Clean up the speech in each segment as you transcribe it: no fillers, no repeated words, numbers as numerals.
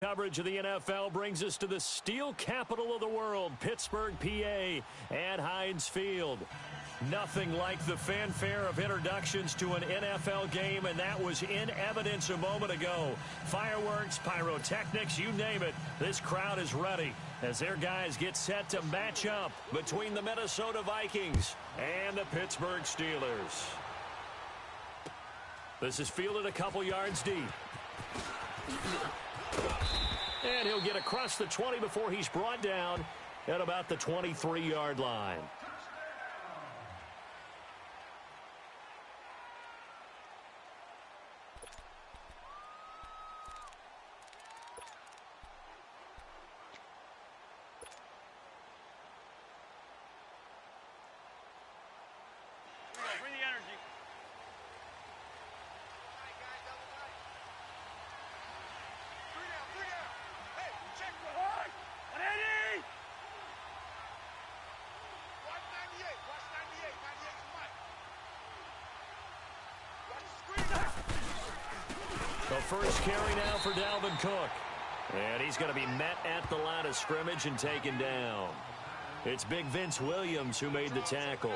Coverage of the NFL brings us to the steel capital of the world, Pittsburgh, PA, at Heinz Field. Nothing like the fanfare of introductions to an NFL game, and that was in evidence a moment ago. Fireworks, pyrotechnics, you name it, this crowd is ready as their guys get set to match up between the Minnesota Vikings and the Pittsburgh Steelers. This is fielded a couple yards deep. And he'll get across the 20 before he's brought down at about the 23-yard line. Bring the energy. The first carry now for Dalvin Cook. And he's going to be met at the line of scrimmage and taken down. It's Big Vince Williams who made the tackle.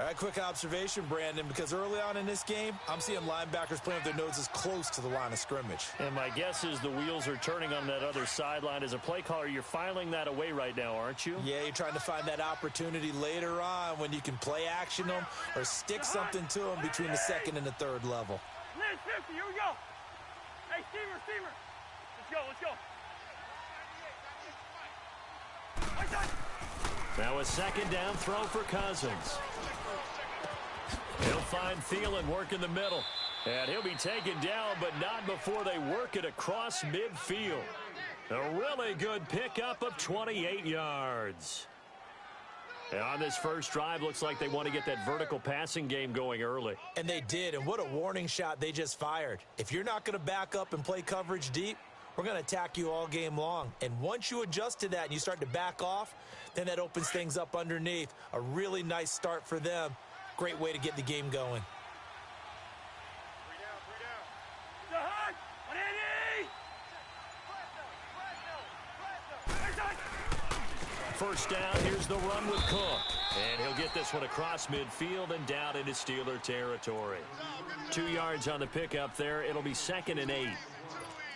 All right, quick observation, Brandon, because early on in this game, I'm seeing linebackers playing with their noses close to the line of scrimmage. And my guess is the wheels are turning on that other sideline. As a play caller, you're filing that away right now, aren't you? Yeah, you're trying to find that opportunity later on when you can play action them or stick something to them between the second and the third level. Lynch 50, here we go. Hey, steamer. Let's go. Now a second down throw for Cousins. He'll find Thielen working the middle. And he'll be taken down, but not before they work it across midfield. A really good pickup of 28 yards. And on this first drive, looks like they want to get that vertical passing game going early. And they did, and what a warning shot they just fired. If you're not going to back up and play coverage deep, we're going to attack you all game long. And once you adjust to that and you start to back off, then that opens things up underneath. A really nice start for them. Great way to get the game going. First down, here's the run with Cook. And he'll get this one across midfield and down into Steeler territory. 2 yards on the pickup there. It'll be 2nd and 8.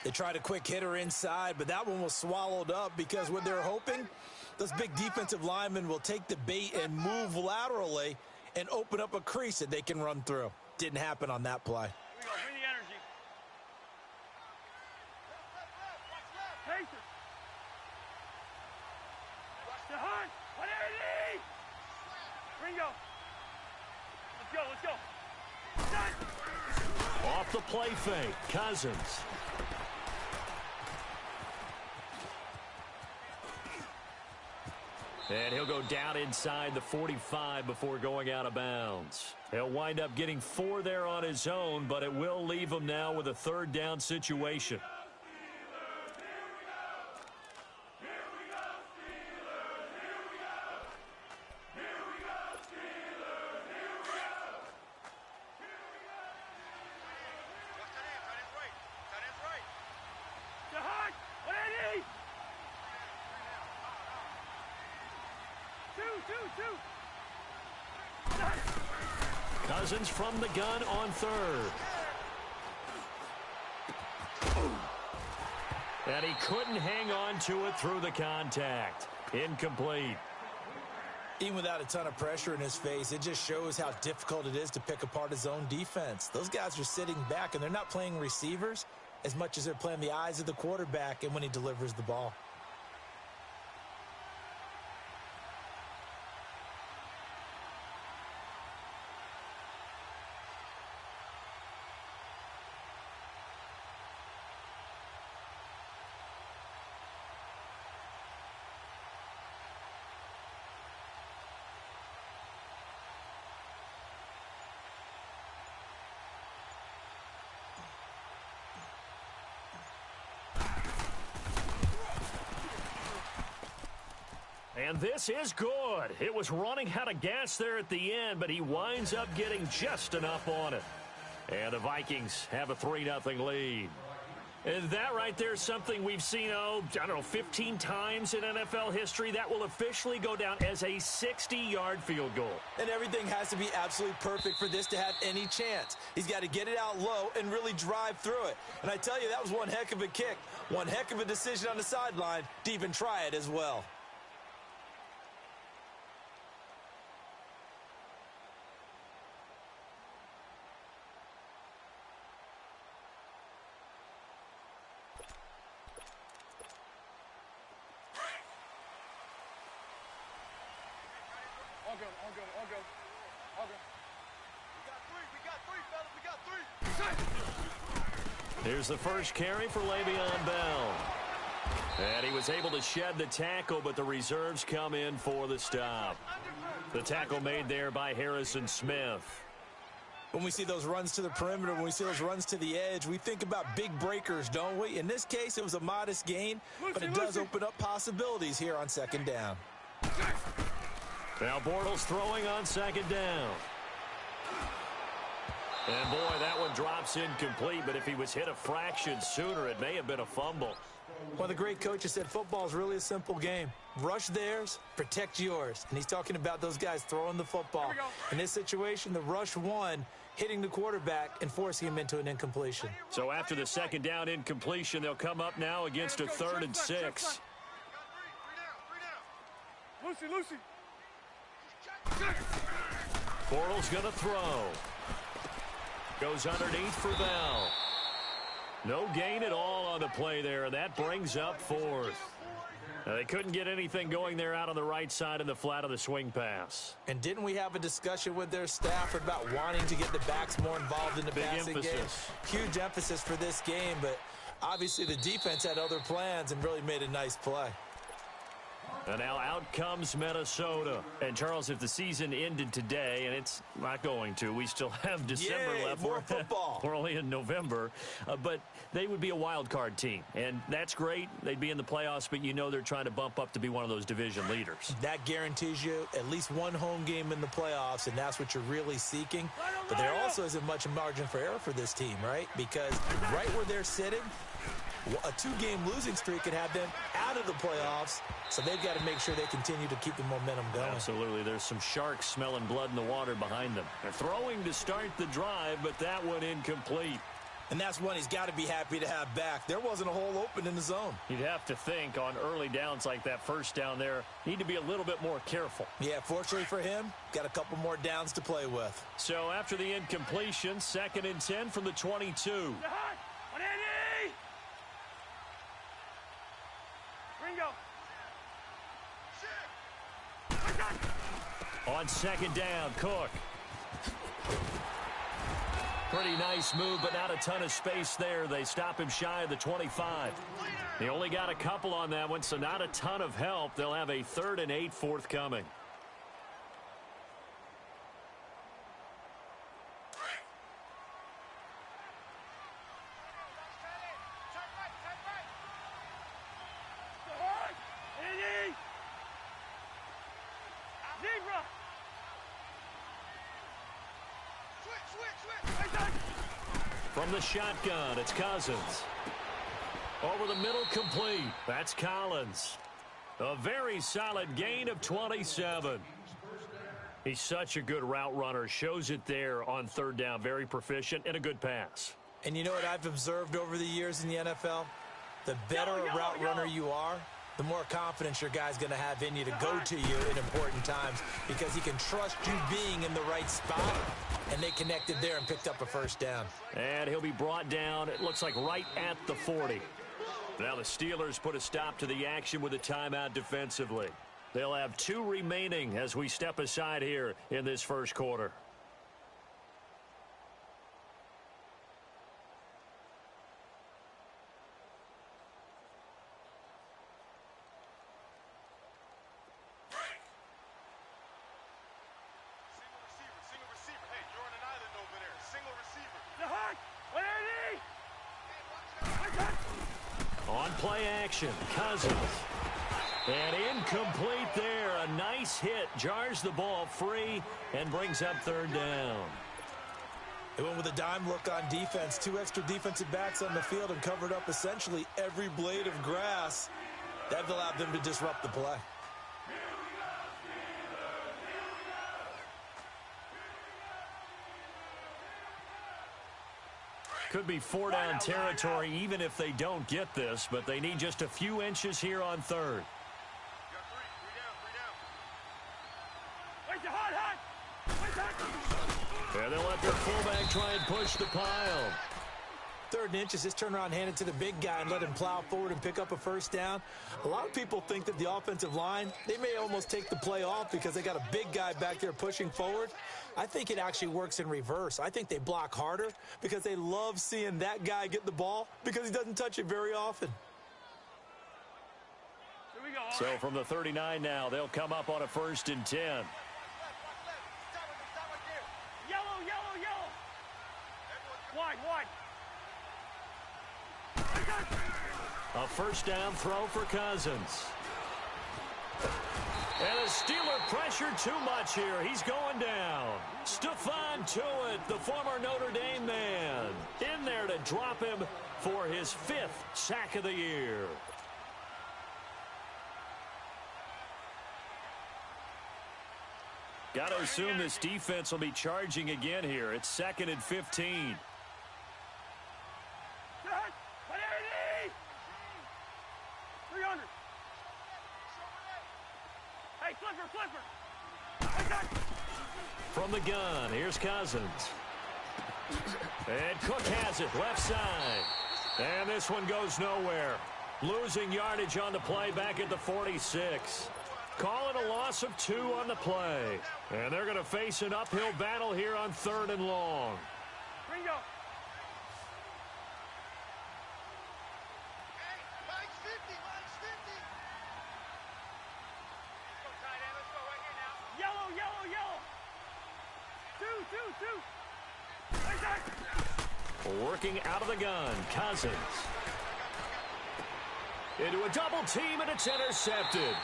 They tried a quick hitter inside, but that one was swallowed up because what they're hoping, those big defensive linemen will take the bait and move laterally and open up a crease that they can run through. Didn't happen on that play. Here we go. Bring the energy. Pacer. The hunt. 180. Ringo. Let's go. Done. Off the play fake, Cousins. And he'll go down inside the 45 before going out of bounds. He'll wind up getting 4 there on his own, but it will leave him now with a 3rd down situation. Cousins from the gun on 3rd. And he couldn't hang on to it through the contact. Incomplete. Even without a ton of pressure in his face, it just shows how difficult it is to pick apart his own defense. Those guys are sitting back, and they're not playing receivers as much as they're playing the eyes of the quarterback and when he delivers the ball. And this is good. It was running out of gas there at the end, but he winds up getting just enough on it. And the Vikings have a 3-0 lead. And that right there is something we've seen, I don't know, 15 times in NFL history. That will officially go down as a 60-yard field goal. And everything has to be absolutely perfect for this to have any chance. He's got to get it out low and really drive through it. And I tell you, that was one heck of a kick. One heck of a decision on the sideline to even try it as well. All go. We got three, Here's the first carry for Le'Veon Bell. And he was able to shed the tackle, but the reserves come in for the stop. The tackle made there by Harrison Smith. When we see those runs to the perimeter, when we see those runs to the edge, we think about big breakers, don't we? In this case, it was a modest gain, but it does open up possibilities here on second down. Now Bortles throwing on second down. And boy, that one drops incomplete, but if he was hit a fraction sooner, it may have been a fumble. Well, the great coach has said football is really a simple game. Rush theirs, protect yours. And he's talking about those guys throwing the football. In this situation, the rush one, hitting the quarterback and forcing him into an incompletion. So after the second down incompletion, they'll come up now against a 3rd and 6. Lucy. Bortles going to throw. Goes underneath for Bell. No gain at all on the play there, and that brings up 4th. Now, they couldn't get anything going there out on the right side in the flat of the swing pass. And didn't we have a discussion with their staff about wanting to get the backs more involved in the passing game? Huge emphasis for this game, but obviously the defense had other plans and really made a nice play. And now out comes Minnesota. And, Charles, if the season ended today, and it's not going to, we still have December left. More football. We're only in November. But they would be a wild card team. And that's great. They'd be in the playoffs, but you know they're trying to bump up to be one of those division leaders. That guarantees you at least one home game in the playoffs, and that's what you're really seeking. But there also isn't much margin for error for this team, right? Because right where they're sitting, a 2-game losing streak could have them out of the playoffs, so they've got to make sure they continue to keep the momentum going. Absolutely. There's some sharks smelling blood in the water behind them. They're throwing to start the drive, but that one incomplete. And that's one he's got to be happy to have back. There wasn't a hole open in the zone. You'd have to think on early downs like that first down there, need to be a little bit more careful. Yeah, fortunately for him, got a couple more downs to play with. So after the incompletion, 2nd and 10 from the 22. On second down, Cook. Pretty nice move, but not a ton of space there. They stop him shy of the 25. They only got a couple on that one, so not a ton of help. They'll have a 3rd and 8 forthcoming. From the shotgun, it's Cousins. Over the middle, complete. That's Collins. A very solid gain of 27. He's such a good route runner. Shows it there on 3rd down. Very proficient and a good pass. And you know what I've observed over the years in the NFL? The better a route runner you are, the more confidence your guy's going to have in you to go to you in important times because he can trust you being in the right spot. And they connected there and picked up a 1st down. And he'll be brought down, it looks like, right at the 40. Now the Steelers put a stop to the action with a timeout defensively. They'll have 2 remaining as we step aside here in this first quarter. On play action, Cousins. And incomplete there. A nice hit. Jars the ball free and brings up 3rd down. They went with a dime look on defense. 2 extra defensive backs on the field and covered up essentially every blade of grass. That allowed them to disrupt the play. Could be 4-down territory even if they don't get this, but they need just a few inches here on 3rd. And they'll let their fullback try and push the pile. 3rd and inches, just turn around, hand it to the big guy, and let him plow forward and pick up a 1st down. A lot of people think that the offensive line, they may almost take the play off because they got a big guy back there pushing forward. I think it actually works in reverse. I think they block harder because they love seeing that guy get the ball because he doesn't touch it very often. Here we go. So from the 39 now, they'll come up on a 1st and 10. Yellow, yellow, yellow. Wide, wide. A 1st down throw for Cousins. And the Steeler pressure too much here. He's going down. Stephon Tuitt, the former Notre Dame man, in there to drop him for his 5th sack of the year. Got to assume this defense will be charging again here. It's 2nd and 15. From the gun, here's Cousins. And Cook has it, left side. And this one goes nowhere. Losing yardage on the play back at the 46. Call it a loss of 2 on the play. And they're going to face an uphill battle here on 3rd and long. Ringo. Working out of the gun, Cousins. Into a double team, and it's intercepted.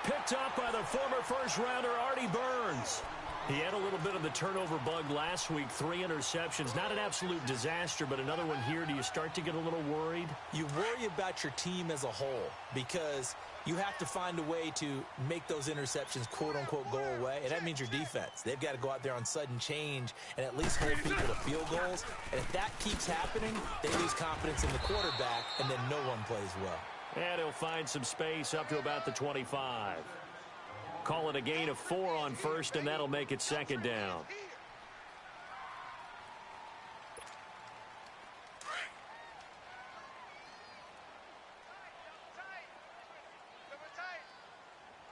Picked up by the former 1st-rounder, Artie Burns. He had a little bit of the turnover bug last week, 3 interceptions. Not an absolute disaster, but another one here. Do you start to get a little worried? You worry about your team as a whole because you have to find a way to make those interceptions, quote-unquote, go away, and that means your defense. They've got to go out there on sudden change and at least hold people to field goals. And if that keeps happening, they lose confidence in the quarterback, and then no one plays well. And he'll find some space up to about the 25. Call it a gain of 4 on 1st, and that'll make it 2nd down.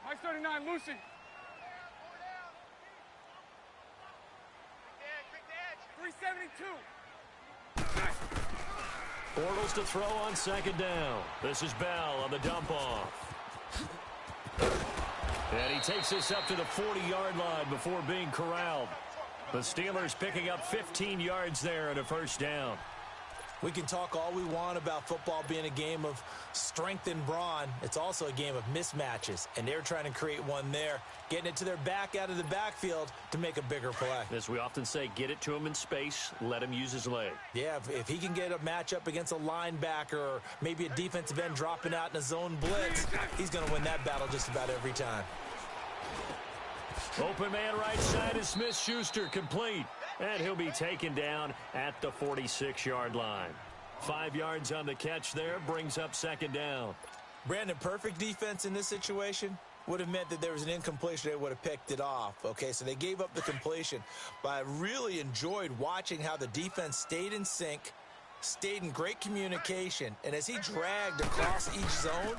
Mike 39, Lucy. Bortles to throw on 2nd down. This is Bell on the dump off. And he takes this up to the 40-yard line before being corralled. The Steelers picking up 15 yards there and a 1st down. We can talk all we want about football being a game of strength and brawn. It's also a game of mismatches, and they're trying to create one there, getting it to their back out of the backfield to make a bigger play. As we often say, get it to him in space, let him use his leg. Yeah, if he can get a matchup against a linebacker or maybe a defensive end dropping out in a zone blitz, he's going to win that battle just about every time. Open man right side is Smith-Schuster, complete. And he'll be taken down at the 46-yard line. 5 yards on the catch there, brings up 2nd down. Brandon, perfect defense in this situation would have meant that there was an incompletion. They would have picked it off. Okay, so they gave up the completion. But I really enjoyed watching how the defense stayed in sync, stayed in great communication. And as he dragged across each zone,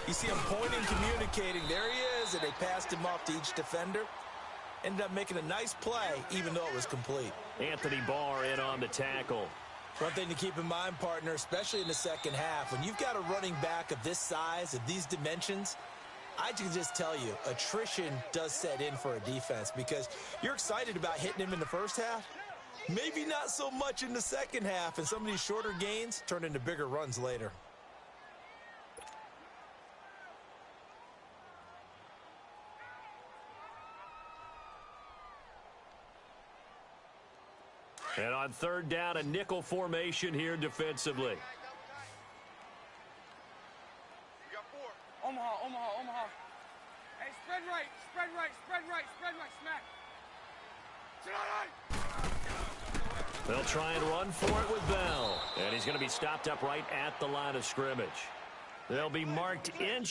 you see him pointing, communicating. There he is, and they passed him off to each defender. Ended up making a nice play, even though it was complete. Anthony Barr in on the tackle. One thing to keep in mind, partner, especially in the second half, when you've got a running back of this size, of these dimensions, I can just tell you, attrition does set in for a defense because you're excited about hitting him in the first half. Maybe not so much in the second half, and some of these shorter gains turn into bigger runs later. And on third down, a nickel formation here defensively. Omaha. Hey, spread right, smack. They'll try and run for it with Bell. And he's going to be stopped up right at the line of scrimmage. They'll be marked in.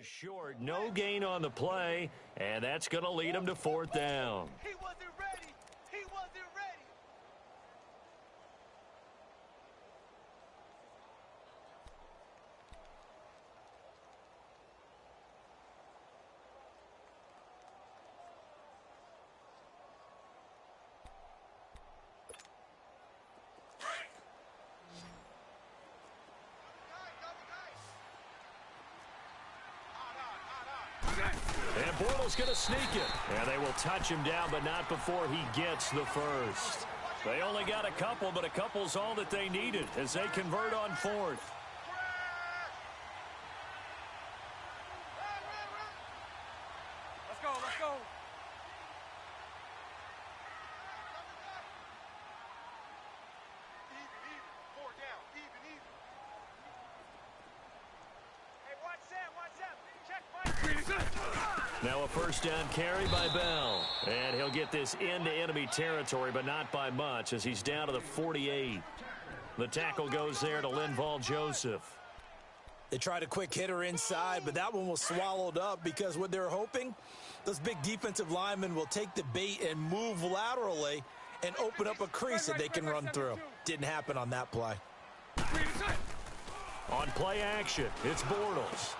Short, no gain on the play, and that's going to lead him to fourth down. He wasn't ready. And Bortles going to sneak it. And they will touch him down, but not before he gets the first. They only got a couple, but a couple's all that they needed as they convert on fourth. Let's go. Even. 4 down. Even. Hey, watch that. Check Mike. Now a first down carry by Bell. And he'll get this into enemy territory, but not by much as he's down to the 48. The tackle goes there to Linval Joseph. They tried a quick hitter inside, but that one was swallowed up because what they're hoping, those big defensive linemen will take the bait and move laterally and open up a crease that they can run through. Didn't happen on that play. On play action, it's Bortles.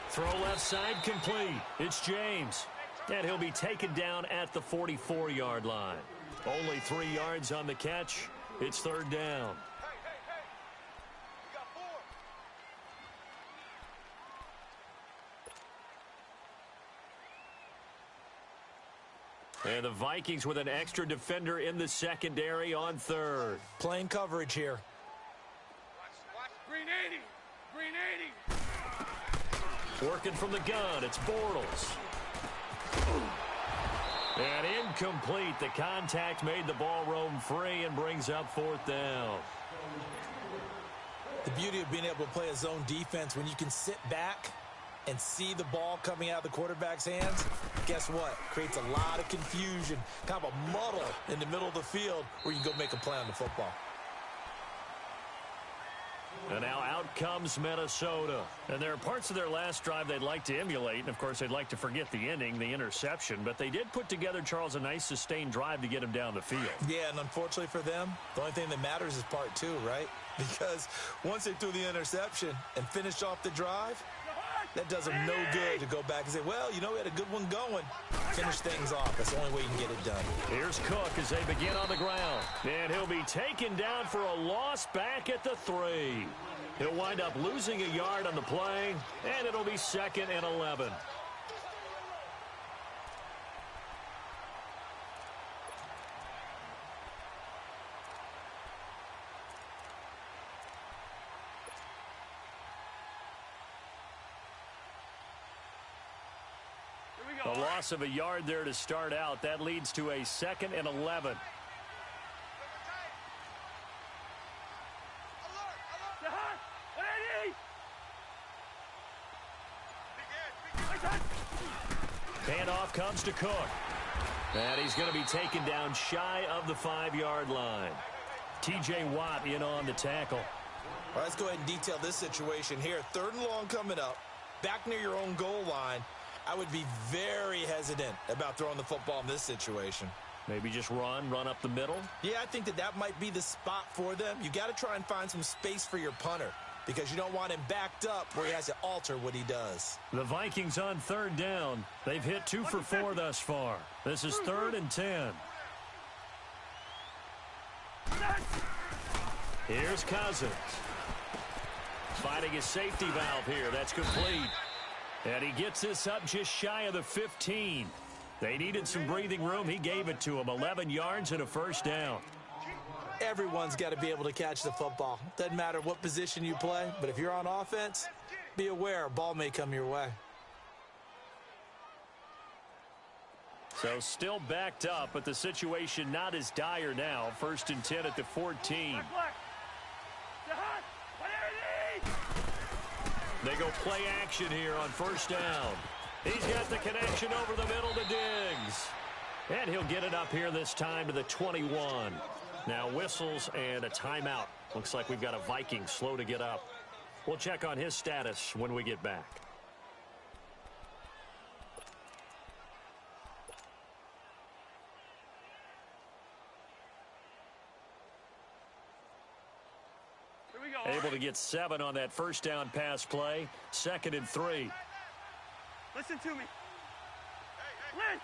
Throw left side complete. It's James. And he'll be taken down at the 44-yard line. Only 3 yards on the catch. It's third down. We got 4. And the Vikings with an extra defender in the secondary on third. Playing coverage here. Watch. Green 80. Working from the gun, it's Bortles. And incomplete. The contact made the ball roam free and brings up fourth down. The beauty of being able to play a zone defense when you can sit back and see the ball coming out of the quarterback's hands, guess what? Creates a lot of confusion, kind of a muddle in the middle of the field where you can go make a play on the football. And now out comes Minnesota. And there are parts of their last drive they'd like to emulate. And, of course, they'd like to forget the ending, the interception. But they did put together, Charles, a nice sustained drive to get him down the field. Yeah, and unfortunately for them, the only thing that matters is part 2, right? Because once they threw the interception and finished off the drive, That does them no good to go back and say, well, you know, we had a good one going. Finish things off. That's the only way you can get it done. Here's Cook as they begin on the ground. And he'll be taken down for a loss back at the 3. He'll wind up losing a yard on the play, and it'll be 2nd and 11. A loss of a yard there to start out. That leads to a 2nd and 11. Handoff comes to Cook. And he's going to be taken down shy of the 5-yard line. T.J. Watt in on the tackle. All right, let's go ahead and detail this situation here. 3rd and long coming up. Back near your own goal line. I would be very hesitant about throwing the football in this situation. Maybe just run up the middle? Yeah, I think that might be the spot for them. You got to try and find some space for your punter because you don't want him backed up where he has to alter what he does. The Vikings on 3rd down. They've hit 2 for 4 thus far. This is 3rd and 10. Here's Cousins. Finding his safety valve here. That's complete. And he gets this up just shy of the 15. They needed some breathing room. He gave it to him. 11 yards and a 1st down. Everyone's got to be able to catch the football. Doesn't matter what position you play, but if you're on offense, be aware a ball may come your way. So still backed up, but the situation not as dire now. 1st and 10 at the 14. They go play action here on 1st down. He's got the connection over the middle to Diggs. And he'll get it up here this time to the 21. Now whistles and a timeout. Looks like we've got a Viking slow to get up. We'll check on his status when we get back. Able to get 7 on that 1st down pass play. 2nd and 3. Listen to me. Lynn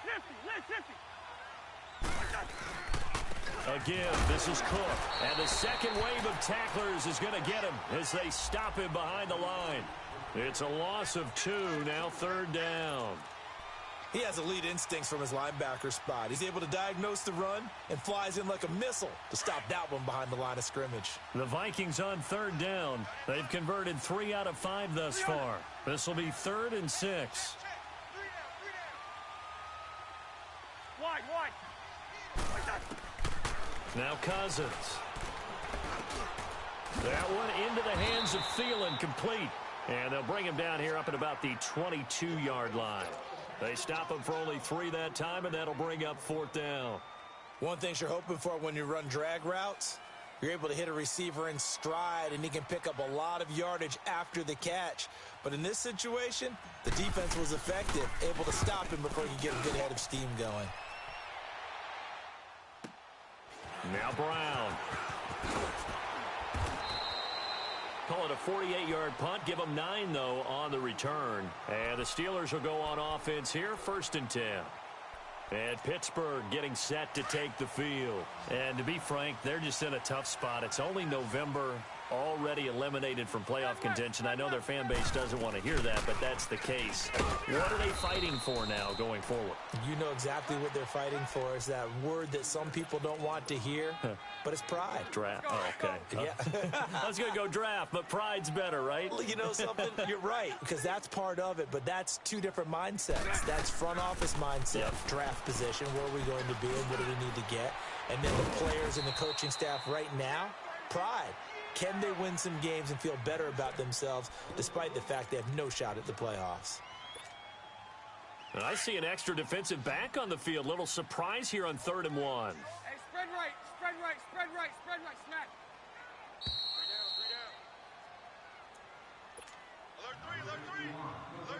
50. Again, this is Cook. And the 2nd wave of tacklers is going to get him as they stop him behind the line. It's a loss of 2, now 3rd down. He has elite instincts from his linebacker spot. He's able to diagnose the run and flies in like a missile to stop that one behind the line of scrimmage. The Vikings on 3rd down. They've converted 3 out of 5 thus far. This will be 3rd and 6. Wide. Now Cousins. That one into the hands of Thielen, complete. And they'll bring him down here up at about the 22-yard line. They stop him for only 3 that time, and that'll bring up 4th down. One thing you're hoping for when you run drag routes, you're able to hit a receiver in stride, and he can pick up a lot of yardage after the catch. But in this situation, the defense was effective, able to stop him before he could get a good head of steam going. Now Brown. Call it a 48-yard punt. Give them 9, though, on the return. And the Steelers will go on offense here, 1st and 10. And Pittsburgh getting set to take the field. And to be frank, they're just in a tough spot. It's only November, already eliminated from playoff contention. I know their fan base doesn't want to hear that, but that's the case. What are they fighting for now going forward? You know exactly what they're fighting for. Is that word that some people don't want to hear, but it's pride. Draft. Oh, okay. Yeah. I was going to go draft, but pride's better, right? Well, you know something? You're right, because that's part of it, but that's 2 different mindsets. That's front office mindset, draft position, where are we going to be and what do we need to get? And then the players and the coaching staff right now, pride. Can they win some games and feel better about themselves despite the fact they have no shot at the playoffs? And I see an extra defensive back on the field. Little surprise here on 3rd and 1. Hey, spread right, snap.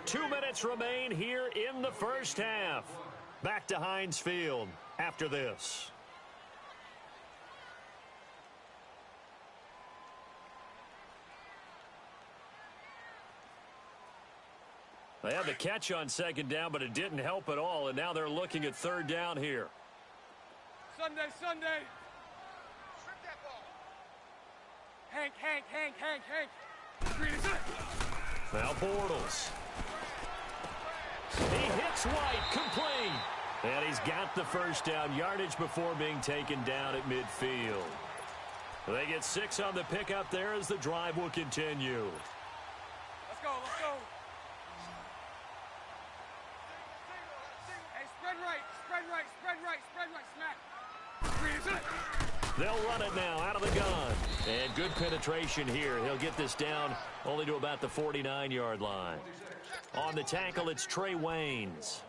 2 minutes remain here in the 1st half. Back to Heinz Field after this. They had the catch on second down, but it didn't help at all, and now they're looking at third down here. Sunday. Strip that ball. Hank. Green is it. Now Bortles. He hits White, complete. And he's got the first down yardage before being taken down at midfield. They get 6 on the pickup there as the drive will continue. Let's go. Hey, spread right, smack. Green is it. They'll run it now out of the gun. And good penetration here. He'll get this down only to about the 49-yard line. On the tackle, it's Trey Waynes.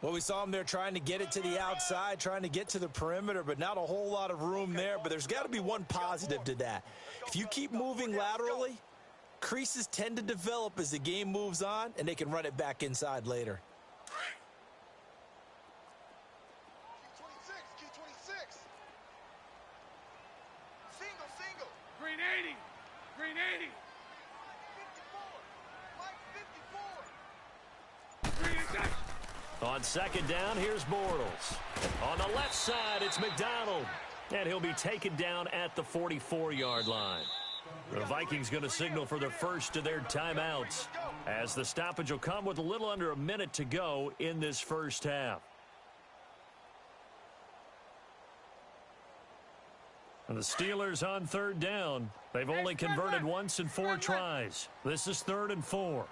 Well, we saw him there trying to get it to the outside, trying to get to the perimeter, but not a whole lot of room there. But there's got to be one positive to that. If you keep moving laterally, creases tend to develop as the game moves on, and they can run it back inside later. Key 26. Single. Green 80. 54. Green is it. On second down, here's Bortles. On the left side, it's McDonald. And he'll be taken down at the 44-yard line. The Vikings going to signal for the first of their timeouts, as the stoppage will come with a little under a minute to go in this first half. And the Steelers on third down. They've only converted once in 4 tries. This is 3rd and 4.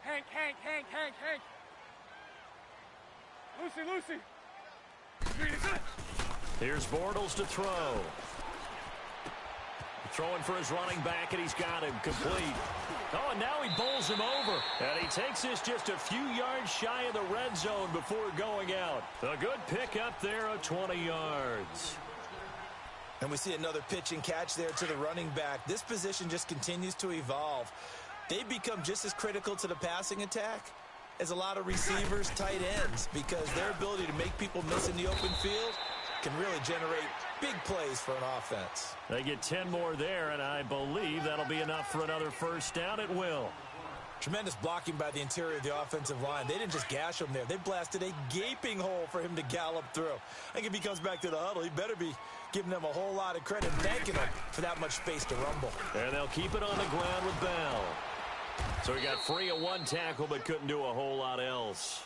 Hank. Lucy. Green is it. Here's Bortles to throw. Throwing for his running back, and he's got him complete. Oh, and now he bowls him over. And he takes this just a few yards shy of the red zone before going out. A good pick up there of 20 yards. And we see another pitch and catch there to the running back. This position just continues to evolve. They become just as critical to the passing attack as a lot of receivers, tight ends, because their ability to make people miss in the open field can really generate big plays for an offense. They get 10 more there, and I believe that'll be enough for another first down. It will. Tremendous blocking by the interior of the offensive line. They didn't just gash him there. They blasted a gaping hole for him to gallop through. I think if he comes back to the huddle, he better be giving them a whole lot of credit and thanking them for that much space to rumble. And they'll keep it on the ground with Bell. So he got free of one tackle but couldn't do a whole lot else.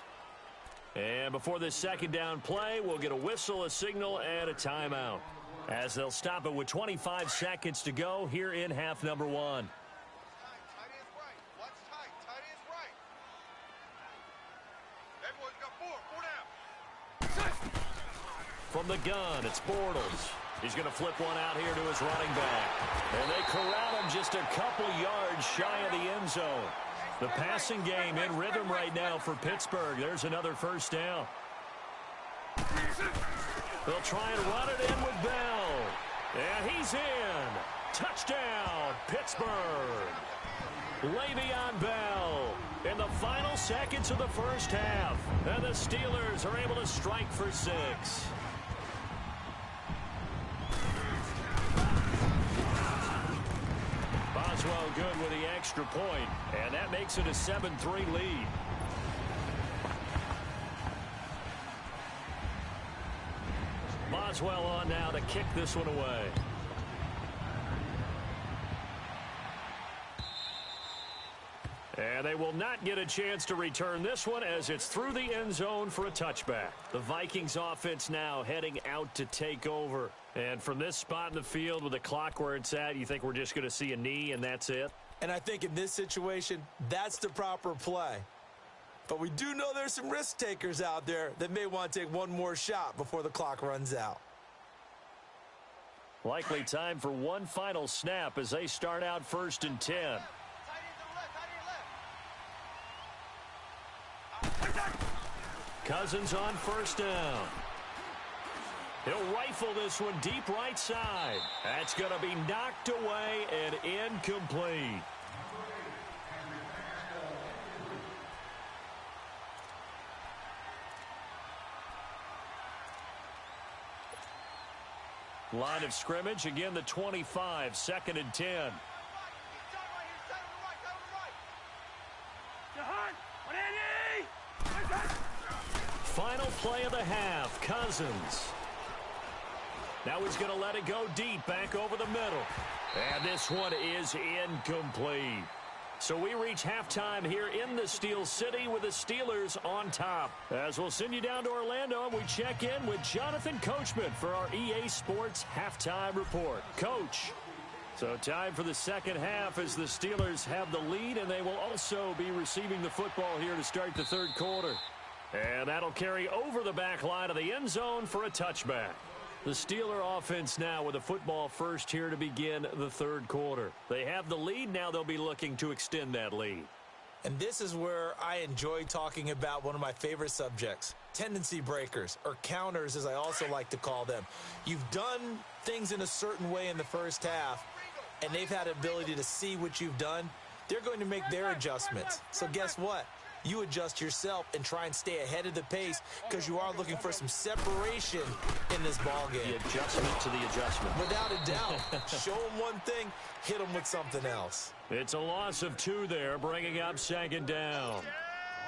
And before this second down play, we'll get a whistle, a signal, and a timeout, as they'll stop it with 25 seconds to go here in half number 1. From the gun, it's Bortles. He's going to flip one out here to his running back. And they corral him just a couple yards shy of the end zone. The passing game in rhythm right now for Pittsburgh. There's another first down. They'll try and run it in with Bell. And he's in. Touchdown, Pittsburgh. Le'Veon Bell in the final seconds of the first half. And the Steelers are able to strike for 6. Boswell good with the extra point, and that makes it a 7-3 lead. Boswell on now to kick this one away. And they will not get a chance to return this one as it's through the end zone for a touchback. The Vikings offense now heading out to take over. And from this spot in the field with the clock where it's at, you think we're just going to see a knee and that's it? And I think in this situation, that's the proper play. But we do know there's some risk takers out there that may want to take one more shot before the clock runs out. Likely time for one final snap as they start out 1st and 10. Cousins on first down. He'll rifle this one deep right side. That's going to be knocked away and incomplete. Line of scrimmage, again the 25, 2nd and 10. play of the half. Cousins. Now he's going to let it go deep, back over the middle. And this one is incomplete. So we reach halftime here in the Steel City with the Steelers on top. As we'll send you down to Orlando, and we check in with Jonathan Coachman for our EA Sports Halftime Report. Coach. So time for the second half as the Steelers have the lead, and they will also be receiving the football here to start the third quarter. And that'll carry over the back line of the end zone for a touchback. The Steeler offense now with the football first here to begin the third quarter. They have the lead. Now they'll be looking to extend that lead. And this is where I enjoy talking about one of my favorite subjects, tendency breakers, or counters as I also like to call them. You've done things in a certain way in the first half, and they've had the ability to see what you've done. They're going to make their adjustments. So guess what? You adjust yourself and try and stay ahead of the pace because you are looking for some separation in this ball game. The adjustment to the adjustment. Without a doubt. Show them one thing, hit them with something else. It's a loss of 2 there, bringing up second down.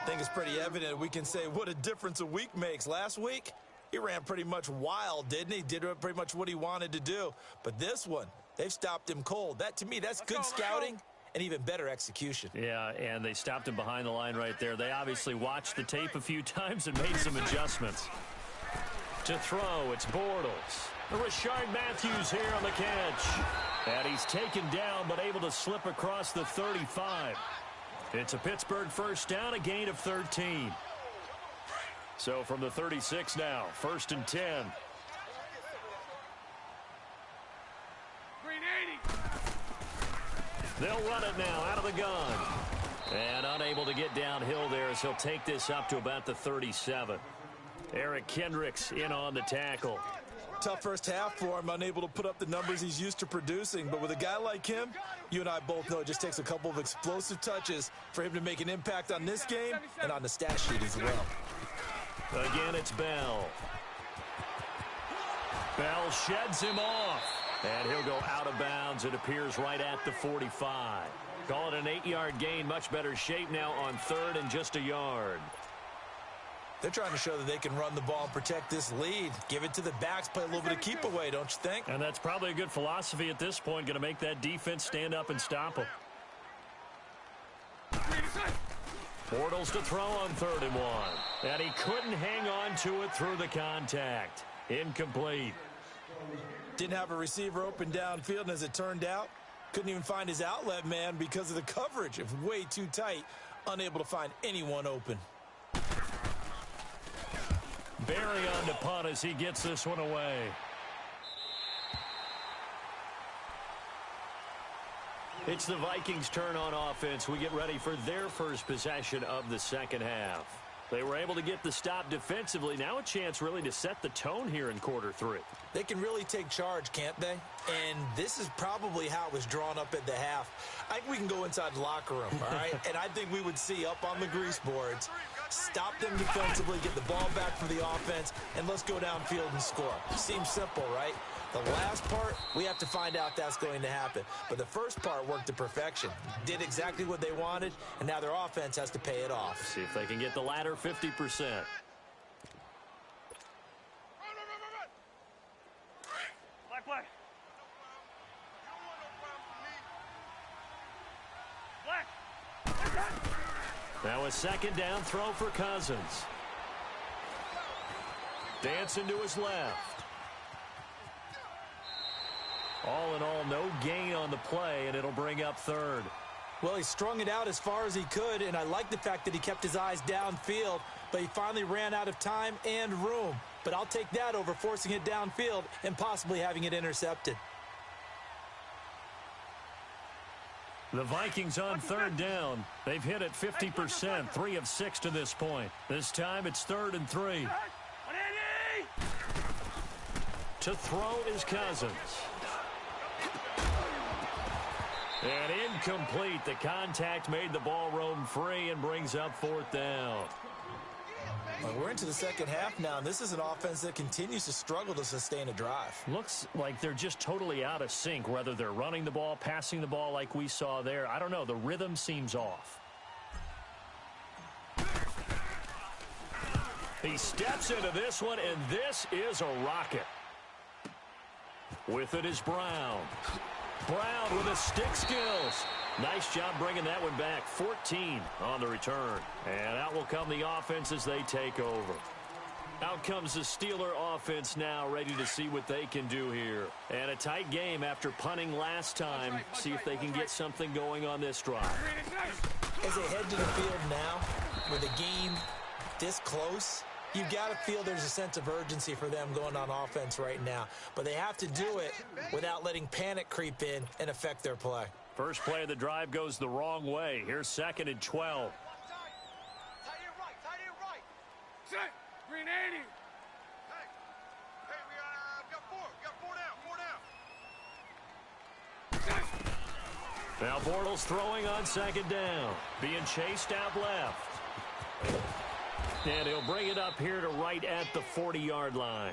I think it's pretty evident we can say what a difference a week makes. Last week, he ran pretty much wild, didn't he? Did pretty much what he wanted to do. But this one, they've stopped him cold. That, to me, that's good scouting. And even better execution. Yeah, and they stopped him behind the line right there. They obviously watched the tape a few times and made some adjustments. To throw, it's Bortles. Rashard Matthews here on the catch. And he's taken down but able to slip across the 35. It's a Pittsburgh first down, a gain of 13. So from the 36 now, 1st and 10. They'll run it now out of the gun. And unable to get downhill there as he'll take this up to about the 37. Eric Kendricks in on the tackle. Tough first half for him, unable to put up the numbers he's used to producing. But with a guy like him, you and I both know it just takes a couple of explosive touches for him to make an impact on this game and on the stat sheet as well. Again, it's Bell. Bell sheds him off. And he'll go out of bounds. It appears right at the 45. Call it an 8-yard gain. Much better shape now on 3rd and just a yard. They're trying to show that they can run the ball and protect this lead. Give it to the backs, play a little bit of keep away, don't you think? And that's probably a good philosophy at this point. Going to make that defense stand up and stop them. Bortles to throw on 3rd and 1. And he couldn't hang on to it through the contact. Incomplete. Didn't have a receiver open downfield, and as it turned out, couldn't even find his outlet man because of the coverage. It was way too tight, unable to find anyone open. Barry on to punt as he gets this one away. It's the Vikings' turn on offense. We get ready for their first possession of the second half. They were able to get the stop defensively. Now a chance really to set the tone here in quarter 3. They can really take charge, can't they? And this is probably how it was drawn up at the half. I think we can go inside the locker room, all right? And I think we would see up on the grease boards, stop them defensively, get the ball back for the offense, and let's go downfield and score. Seems simple, right? The last part, we have to find out that's going to happen. But the first part worked to perfection. Did exactly what they wanted, and now their offense has to pay it off. See if they can get the latter 50%. Black. Black. Now a second down throw for Cousins. Dancing to his left. All in all, no gain on the play, and it'll bring up 3rd. Well, he strung it out as far as he could, and I like the fact that he kept his eyes downfield, but he finally ran out of time and room. But I'll take that over forcing it downfield and possibly having it intercepted. The Vikings on 3rd down. They've hit it 50%, 3 of 6 to this point. This time it's 3rd and 3. To throw is Cousins. And incomplete. The contact made the ball roam free and brings up 4th down. Well, we're into the second half now, and this is an offense that continues to struggle to sustain a drive. Looks like they're just totally out of sync, whether they're running the ball, passing the ball like we saw there. I don't know. The rhythm seems off. He steps into this one, and this is a rocket. With it is Brown. Brown with his stick skills. Nice job bringing that one back. 14 on the return. And out will come the offense as they take over. Out comes the Steeler offense now, ready to see what they can do here. And a tight game after punting last time. See if they can get something going on this drive. As they head to the field now, with a game this close, you've got to feel there's a sense of urgency for them going on offense right now. But they have to do it without letting panic creep in and affect their play. First play of the drive goes the wrong way. Here's 2nd and 12. Set. Green 80. Hey, we got four down. Now Bortles throwing on 2nd down. Being chased out left. And he'll bring it up here to right at the 40-yard line.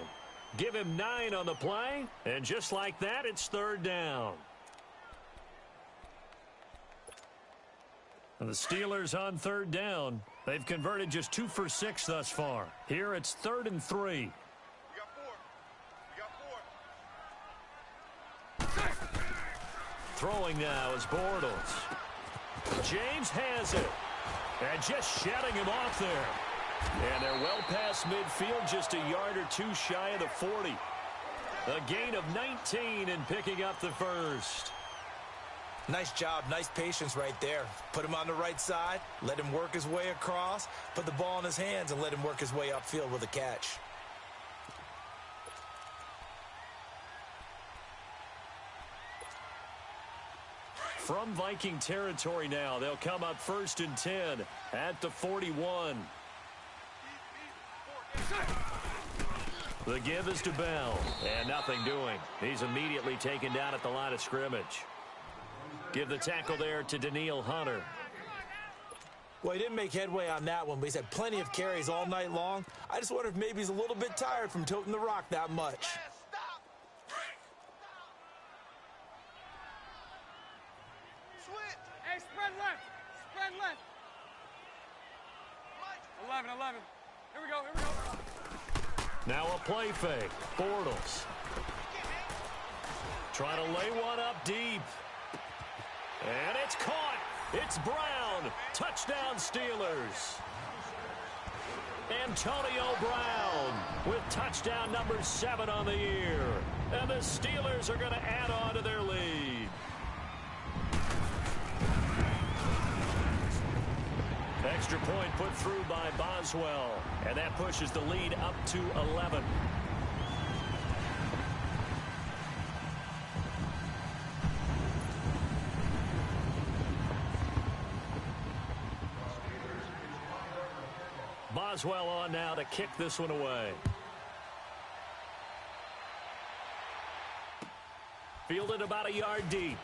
Give him 9 on the play. And just like that, it's 3rd down. And the Steelers on 3rd down. They've converted just 2 for 6 thus far. Here it's 3rd and 3. We got four. Throwing now is Bortles. James has it. And just shutting him off there. And they're well past midfield, just a yard or 2 shy of the 40. A gain of 19 and picking up the first. Nice job, nice patience right there. Put him on the right side, let him work his way across, put the ball in his hands, and let him work his way upfield with a catch. From Viking territory now, they'll come up 1st and 10 at the 41. The give is to Bell, and nothing doing. He's immediately taken down at the line of scrimmage. Give the tackle there to Daniil Hunter. Well, he didn't make headway on that one, but he's had plenty of carries all night long. I just wonder if maybe he's a little bit tired from toting the rock that much. Hey, spread left. Spread left. 11. Here we go. Now a play fake. Bortles. Trying to lay one up deep. And it's caught. It's Brown. Touchdown Steelers. Antonio Brown with touchdown number 7 on the year. And the Steelers are going to add on to their lead. Extra point put through by Boswell. And that pushes the lead up to 11. Boswell on now to kick this one away. Fielded about a yard deep.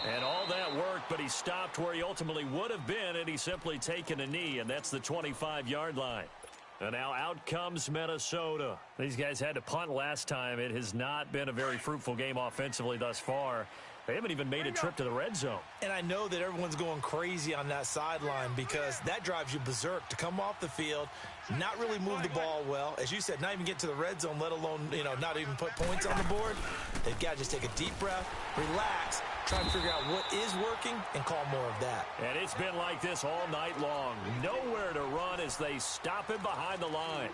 And all that work, but he stopped where he ultimately would have been, and he's simply taken a knee, and that's the 25-yard line. And now out comes Minnesota. These guys had to punt last time. It has not been a very fruitful game offensively thus far. They haven't even made a trip to the red zone. And I know that everyone's going crazy on that sideline because that drives you berserk to come off the field, not really move the ball well. As you said, not even get to the red zone, let alone, not even put points on the board. They've got to just take a deep breath, relax, try to figure out what is working, and call more of that. And it's been like this all night long. Nowhere to run as they stop him behind the line.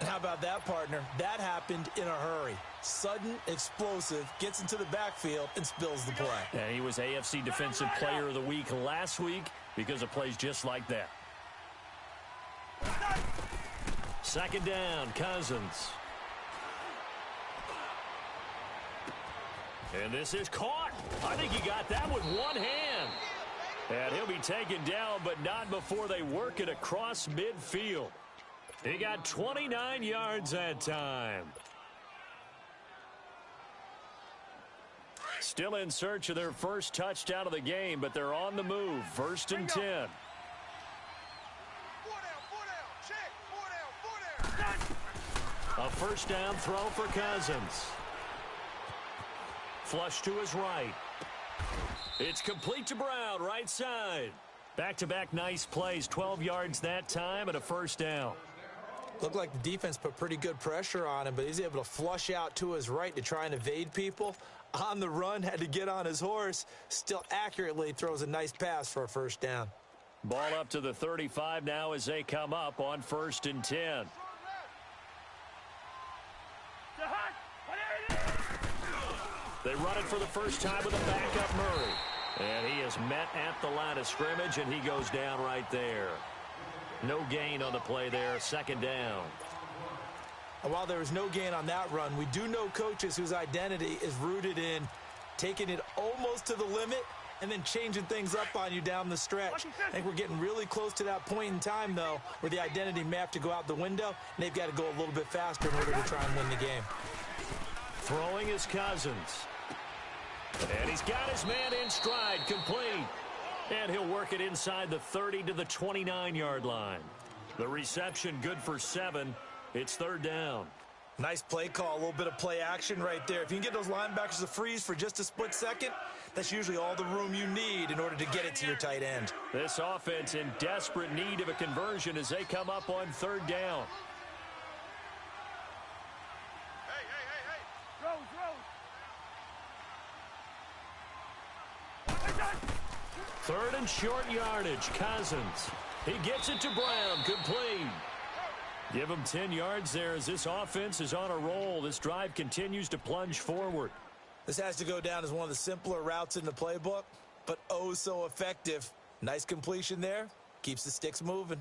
And how about that, partner? That happened in a hurry. Sudden, explosive, gets into the backfield, and spills the play. And he was AFC Defensive Player of the Week last week because of plays just like that. 2nd down, Cousins. And this is caught. I think he got that with one hand. And he'll be taken down, but not before they work it across midfield. He got 29 yards that time. Still in search of their first touchdown of the game, but they're on the move. 1st and 10. 4 down. Check. 4 down. A 1st down throw for Cousins. Flush to his right. It's complete to Brown, right side. Back-to-back nice plays, 12 yards that time and a first down. Looked like the defense put pretty good pressure on him, but he's able to flush out to his right to try and evade people. On the run, had to get on his horse. Still accurately throws a nice pass for a first down. Ball up to the 35 now as they come up on 1st and 10. They run it for the first time with a backup Murray. And he is met at the line of scrimmage, and he goes down right there. No gain on the play there, 2nd down. And while there was no gain on that run, we do know coaches whose identity is rooted in taking it almost to the limit and then changing things up on you down the stretch. I think we're getting really close to that point in time, though, where the identity may have to go out the window, and they've got to go a little bit faster in order to try and win the game. Throwing is Cousins. And he's got his man in stride, complete. And he'll work it inside the 30 to the 29-yard line. The reception good for 7. It's 3rd down. Nice play call, a little bit of play action right there. If you can get those linebackers to freeze for just a split second, that's usually all the room you need in order to get it to your tight end. This offense in desperate need of a conversion as they come up on 3rd down. Third and short yardage, Cousins. He gets it to Brown, complete. Give him 10 yards there as this offense is on a roll. This drive continues to plunge forward. This has to go down as one of the simpler routes in the playbook, but oh so effective. Nice completion there. Keeps the sticks moving.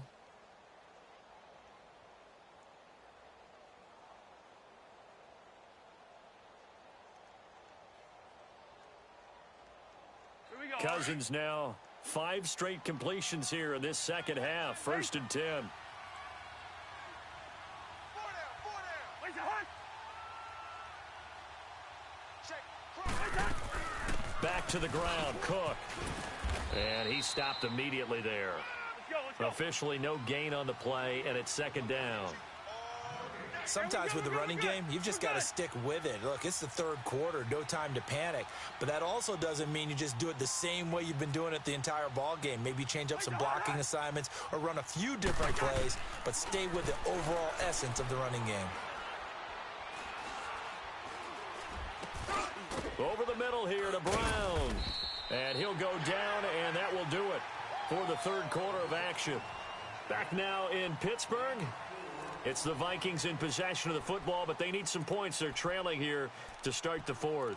Cousins now 5 straight completions here in this second half. 1st and 10. Back to the ground, Cook. And he stopped immediately there. Officially no gain on the play, and it's 2nd down. Sometimes with the running game, you've just got to stick with it. Look, it's the 3rd quarter, no time to panic. But that also doesn't mean you just do it the same way you've been doing it the entire ball game. Maybe change up some blocking assignments or run a few different plays, but stay with the overall essence of the running game. Over the middle here to Brown. And he'll go down, and that will do it for the 3rd quarter of action. Back now in Pittsburgh. It's the Vikings in possession of the football, but they need some points. They're trailing here to start the 4th.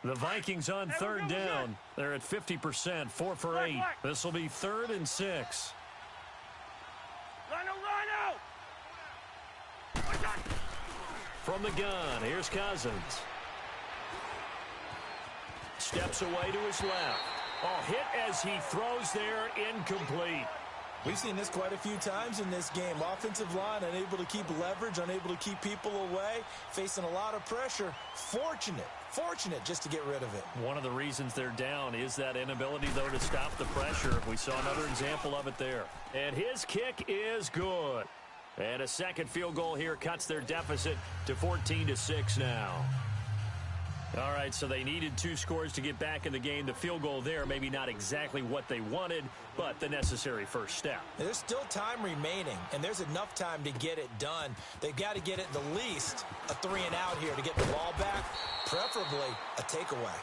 The Vikings on 3rd down. They're at 50%, 4 for 8. This will be 3rd and 6. From the gun, here's Cousins. Steps away to his left. Oh, hit as he throws there, incomplete. We've seen this quite a few times in this game. Offensive line unable to keep leverage, unable to keep people away, facing a lot of pressure. Fortunate just to get rid of it. One of the reasons they're down is that inability, though, to stop the pressure. We saw another example of it there. And his kick is good. And a second field goal here cuts their deficit to 14-6 now. All right, so they needed 2 scores to get back in the game. The field goal there, maybe not exactly what they wanted, but the necessary first step. There's still time remaining, and there's enough time to get it done. They've got to get it the least a 3 and out here to get the ball back, preferably a takeaway.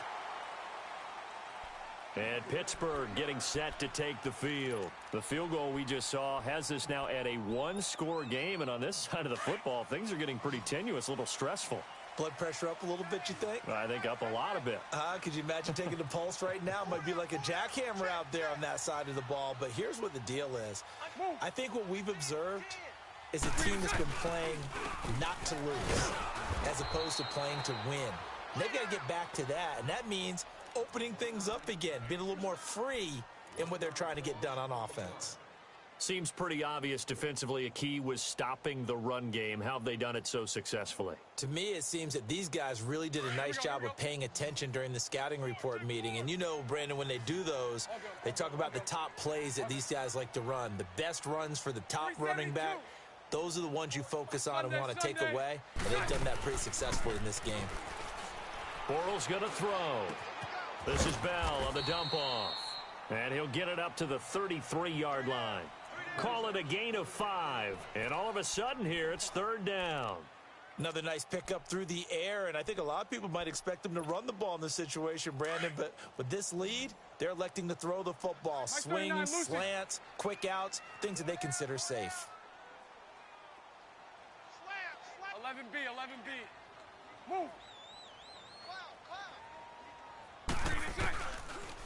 And Pittsburgh getting set to take the field. The field goal we just saw has this now at a 1-score game, and on this side of the football, things are getting pretty tenuous, a little stressful. Blood pressure up a little bit, you think? I think up a lot of it. Could you imagine taking the pulse right now? Might be like a jackhammer out there on that side of the ball. But here's what the deal is. I think what we've observed is a team that's been playing not to lose as opposed to playing to win. And they've got to get back to that, and that means opening things up again, being a little more free in what they're trying to get done on offense. Seems pretty obvious defensively a key was stopping the run game. How have they done it so successfully? To me, it seems that these guys really did a nice job of paying attention during the scouting report meeting. And you know, Brandon, when they do those, they talk about the top plays that these guys like to run. The best runs for the top running back, those are the ones you focus on and want to take away. And they've done that pretty successfully in this game. Bortles going to throw. This is Bell on the dump off. And he'll get it up to the 33-yard line. Call it a gain of 5. And all of a sudden here, it's third down. Another nice pickup through the air, and I think a lot of people might expect them to run the ball in this situation, Brandon, but with this lead, they're electing to throw the football. Swings, slants, quick outs, things that they consider safe. 11B, 11B. Move.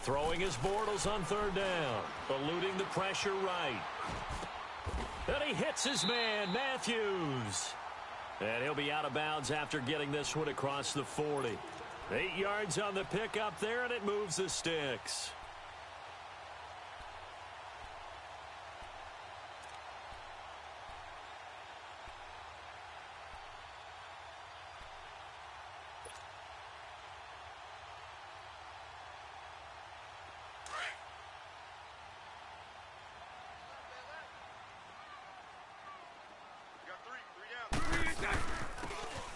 Throwing his Bortles on third down. Eluding the pressure right. And he hits his man, Matthews. And he'll be out of bounds after getting this one across the 40. 8 yards on the pickup there, and it moves the sticks.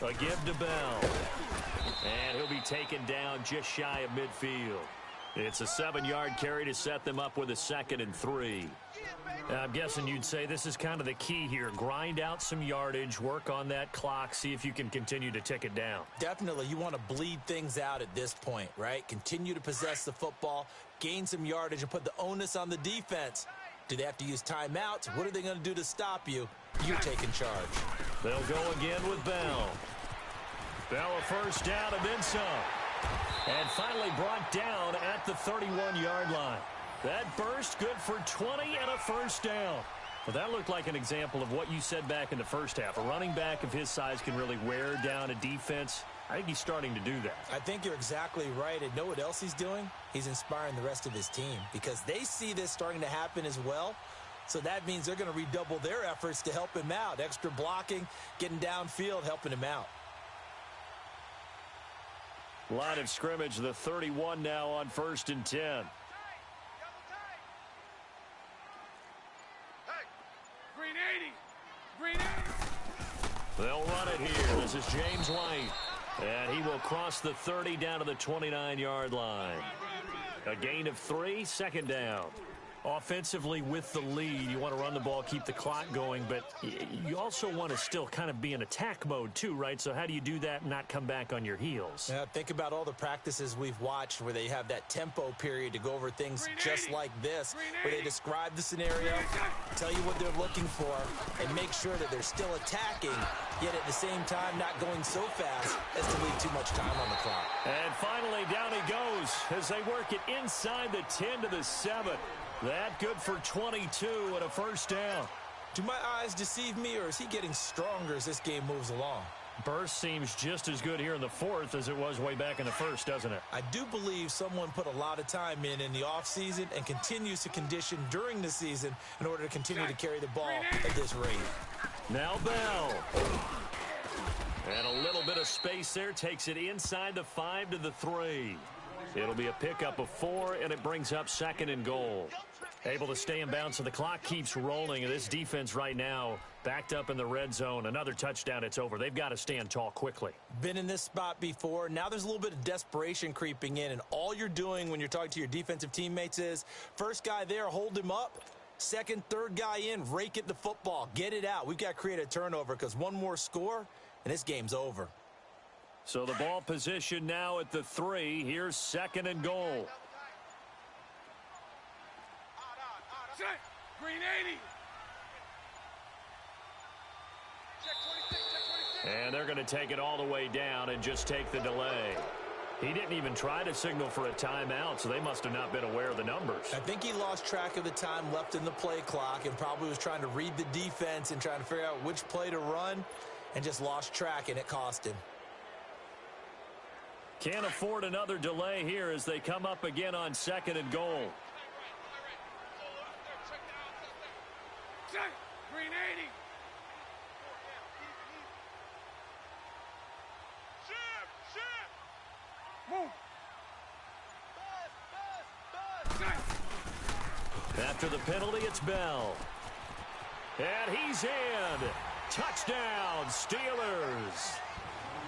A give to Bell. And he'll be taken down just shy of midfield. It's a 7-yard carry to set them up with a 2nd and 3. I'm guessing you'd say this is kind of the key here. Grind out some yardage, work on that clock, see if you can continue to tick it down. Definitely. You want to bleed things out at this point, right? Continue to possess the football, gain some yardage, and put the onus on the defense. Do they have to use timeouts? What are they going to do to stop you? You're taking charge. They'll go again with Bell. Bell a first down and then some. And finally brought down at the 31-yard line. That burst good for 20 and a first down. Well, that looked like an example of what you said back in the first half. A running back of his size can really wear down a defense. I think he's starting to do that. I think you're exactly right. And know what else he's doing? He's inspiring the rest of his team because they see this starting to happen as well. So that means they're going to redouble their efforts to help him out. Extra blocking, getting downfield, helping him out. Line of scrimmage, the 31 now on 1st and 10. Green 80. Green 80. They'll run it here. This is James White. And he will cross the 30 down to the 29-yard line. A gain of 3, 2nd down. Offensively with the lead, you want to run the ball, keep the clock going, but you also want to still kind of be in attack mode too, right? So how do you do that and not come back on your heels? Yeah, think about all the practices we've watched where they have that tempo period to go over things just like this, where they describe the scenario, tell you what they're looking for, and make sure that they're still attacking, yet at the same time not going so fast as to leave too much time on the clock. And finally, down he goes as they work it inside the 10 to the 7. That good for 22 and a first down. Do my eyes deceive me, or is he getting stronger as this game moves along? Burst seems just as good here in the 4th as it was way back in the 1st, doesn't it? I do believe someone put a lot of time in the offseason and continues to condition during the season in order to continue to carry the ball at this rate. Now Bell. And a little bit of space there takes it inside the 5 to the 3. It'll be a pickup of 4, and it brings up 2nd and goal. Able to stay in bounds, so the clock keeps rolling. And this defense right now backed up in the red zone. Another touchdown, it's over. They've got to stand tall quickly. Been in this spot before. Now there's a little bit of desperation creeping in, and all you're doing when you're talking to your defensive teammates is first guy there, hold him up. Second, third guy in, rake at the football. Get it out. We've got to create a turnover because one more score, and this game's over. So the ball position now at the 3. Here's 2nd and goal. Check. Green 80. Check 26. And they're going to take it all the way down and just take the delay. He didn't even try to signal for a timeout, so they must have not been aware of the numbers. I think he lost track of the time left in the play clock and probably was trying to read the defense and trying to figure out which play to run and just lost track, and it cost him. Can't afford another delay here as they come up again on 2nd and goal. Move. After the penalty, it's Bell. And he's in. Touchdown, Steelers.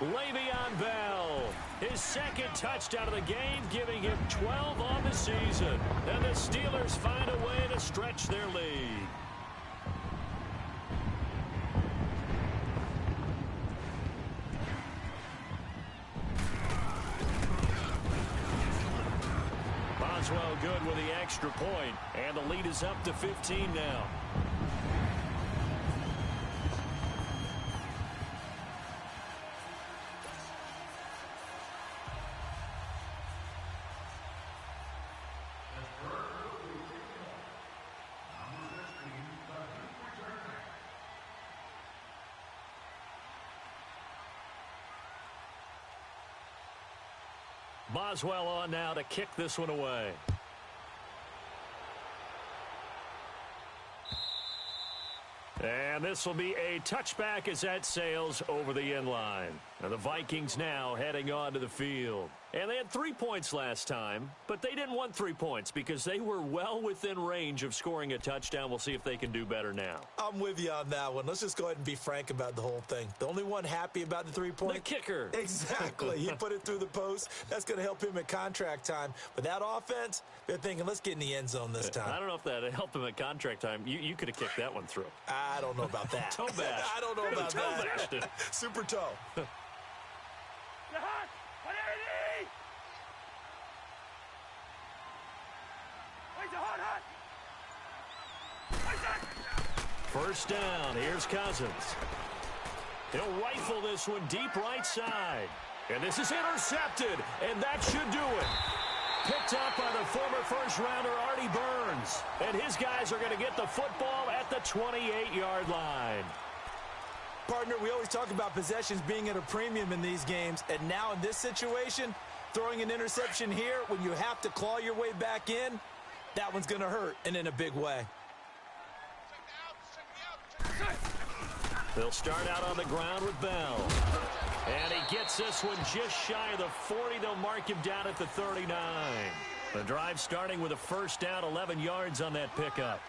Le'Veon Bell, his second touchdown of the game, giving him 12 on the season. And the Steelers find a way to stretch their lead. Boswell good with the extra point, and the lead is up to 15 now. Boswell on now to kick this one away. And this will be a touchback as that sails over the end line. Now the Vikings now heading onto the field. And they had 3 points last time, but they didn't want 3 points because they were well within range of scoring a touchdown. We'll see if they can do better now. I'm with you on that one. Let's just go ahead and be frank about the whole thing. The only one happy about the 3 point? The kicker. Exactly. He put it through the post. That's going to help him at contract time. But that offense, they're thinking, let's get in the end zone this time. I don't know if that helped him at contract time. You could have kicked that one through. I don't know about that. Toe bash. I don't know about toe that. bashed it. Super toe. First down, here's Cousins. He'll rifle this one deep right side. And this is intercepted, and that should do it. Picked up by the former first-rounder Artie Burns. And his guys are going to get the football at the 28-yard line. Partner, we always talk about possessions being at a premium in these games, and now in this situation, throwing an interception here when you have to claw your way back in, that one's going to hurt, and in a big way. They'll start out on the ground with Bell. And he gets this one just shy of the 40. They'll mark him down at the 39. The drive starting with a first down, 11 yards on that pickup.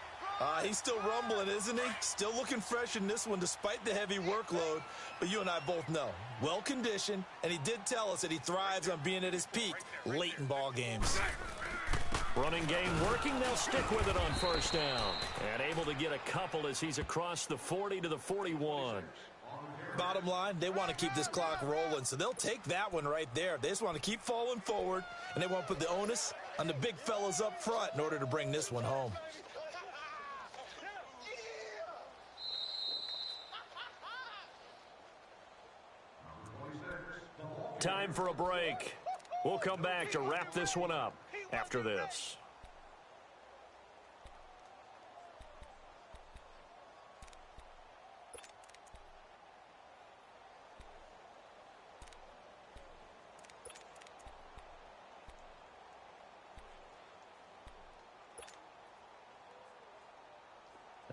He's still rumbling, isn't he? Still looking fresh in this one despite the heavy workload. But you and I both know, well-conditioned, and he did tell us that he thrives on being at his peak late in ball games. Running game working. They'll stick with it on first down. And able to get a couple as he's across the 40 to the 41. Bottom line, they want to keep this clock rolling, so they'll take that one right there. They just want to keep falling forward, and they want to put the onus on the big fellas up front in order to bring this one home. Time for a break. We'll come back to wrap this one up after this.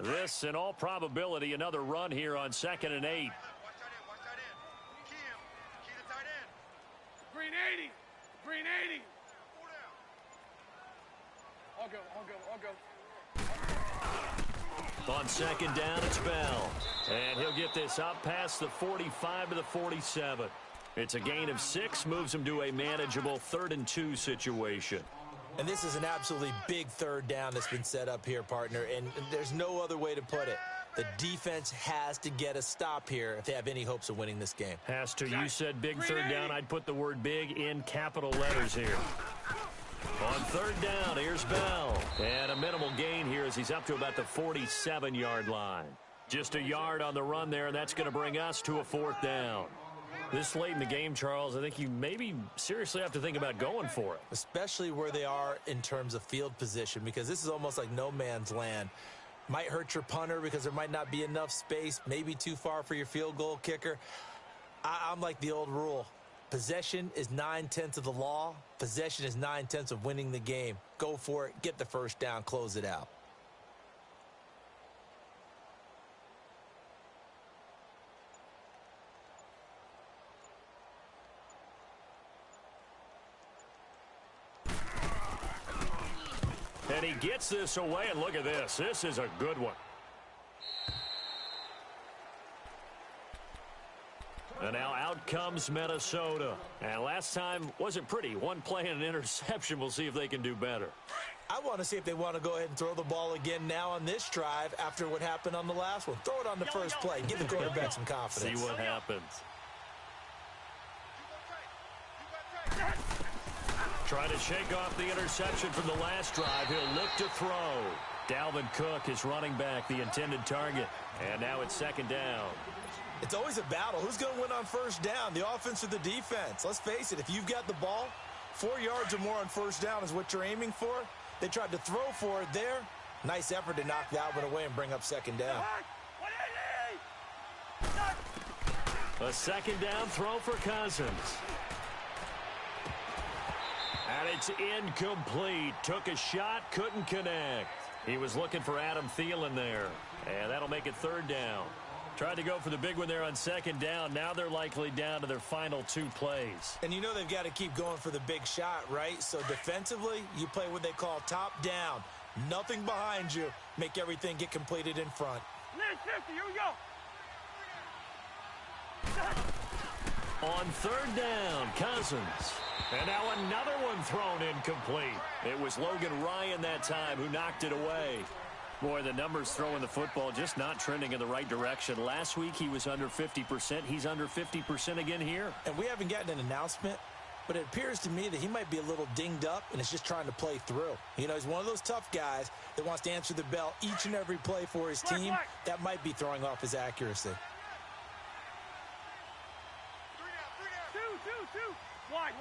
This, in all probability, another run here on 2nd and 8. Watch that in. Watch that in. Key him. Key the tight end. Green 80. Green 80. Pull down. I'll go. On second down, it's Bell. And he'll get this up past the 45 to the 47. It's a gain of 6, moves him to a manageable 3rd and 2 situation. And this is an absolutely big third down that's been set up here, partner, and there's no other way to put it. The defense has to get a stop here if they have any hopes of winning this game. Has to. You said big third down. I'd put the word big in capital letters here. On third down, here's Bell. And a minimal gain here as he's up to about the 47-yard line. Just a yard on the run there, and that's going to bring us to a 4th down. This late in the game, Charles, I think you maybe seriously have to think about going for it. Especially where they are in terms of field position, because this is almost like no man's land. Might hurt your punter because there might not be enough space, maybe too far for your field goal kicker. I'm like the old rule. Possession is 9/10 of the law. Possession is 9/10 of winning the game. Go for it. Get the first down. Close it out. And he gets this away, and look at this. This is a good one. And now out comes Minnesota. And last time wasn't pretty. One play and an interception. We'll see if they can do better. I want to see if they want to go ahead and throw the ball again now on this drive after what happened on the last one. Throw it on the first play. Give the quarterback some confidence. See what happens. Trying to shake off the interception from the last drive. He'll look to throw. Dalvin Cook is running back, the intended target. And now it's second down. It's always a battle. Who's going to win on first down, the offense or the defense? Let's face it, if you've got the ball, 4 yards or more on first down is what you're aiming for. They tried to throw for it there. Nice effort to knock that one away and bring up second down. A second down throw for Cousins. And it's incomplete. Took a shot, couldn't connect. He was looking for Adam Thielen there. And that'll make it third down. Tried to go for the big one there on second down. Now they're likely down to their final 2 plays. And you know they've got to keep going for the big shot, right? So defensively, you play what they call top down. Nothing behind you. Make everything get completed in front. 50, here we go. On third down, Cousins. And now another one thrown incomplete. It was Logan Ryan that time who knocked it away. Boy, the numbers throwing the football just not trending in the right direction. Last week he was under 50%. He's under 50% again here. And we haven't gotten an announcement, but it appears to me that he might be a little dinged up and is just trying to play through. You know, he's one of those tough guys that wants to answer the bell each and every play for his team. That might be throwing off his accuracy. 2. Wide.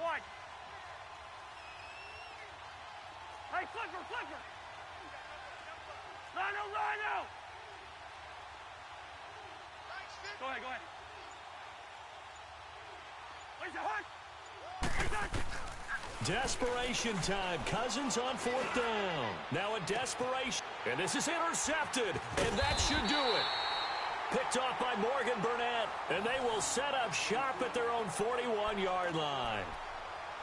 Hey, flipper. Rhino. Go ahead. Where's the hunt? Desperation time. Cousins on fourth down. Now a desperation. And this is intercepted. And that should do it. Picked off by Morgan Burnett. And they will set up shop at their own 41-yard line.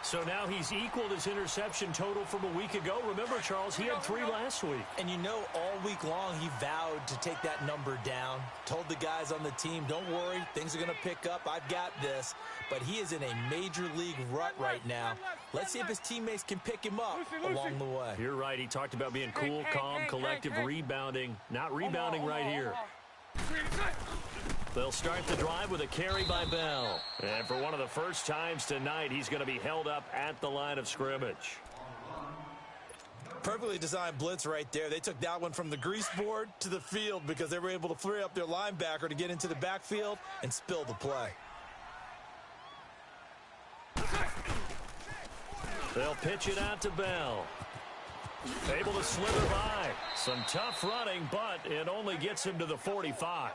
So now he's equaled his interception total from a week ago. Remember, Charles, he had 3 last week. And you know, all week long he vowed to take that number down. Told the guys on the team, don't worry, things are going to pick up. I've got this. But he is in a major league rut right now. Let's see if his teammates can pick him up along the way. You're right. He talked about being cool, calm, collective, rebounding. Not rebounding right here. They'll start the drive with a carry by Bell. And for one of the first times tonight, he's going to be held up at the line of scrimmage. Perfectly designed blitz right there. They took that one from the grease board to the field because they were able to free up their linebacker to get into the backfield and spill the play. They'll pitch it out to Bell. Able to slither by. Some tough running, but it only gets him to the 45.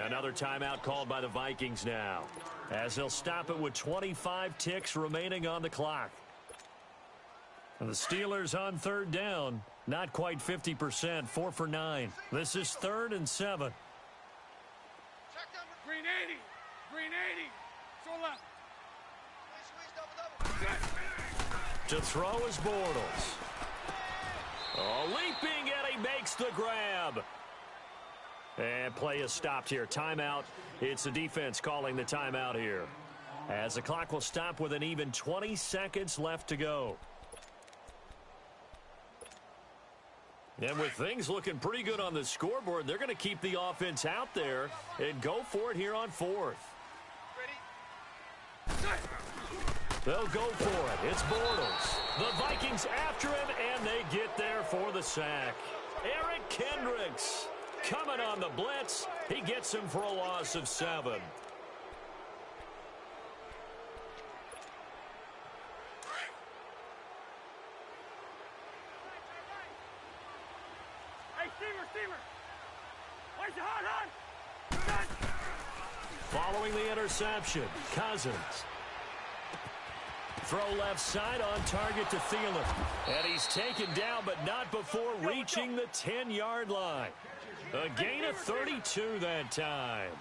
Another timeout called by the Vikings now, as they'll stop it with 25 ticks remaining on the clock. And the Steelers on third down, not quite 50%, 4 for 9. This is 3rd and 7. Green 80. So left. To throw is Bortles. Oh, leaping, and he makes the grab. And play is stopped here. Timeout. It's the defense calling the timeout here, as the clock will stop with an even 20 seconds left to go. And with things looking pretty good on the scoreboard, they're going to keep the offense out there and go for it here on 4th. They'll go for it. It's Bortles. The Vikings after him, and they get there for the sack. Eric Kendricks coming on the blitz. He gets him for a loss of 7. Hey, Steamer. Where's the hunt? Following the interception, Cousins. Throw left side on target to Thielen. And he's taken down, but not before reaching the 10-yard line. A gain of 32 that time.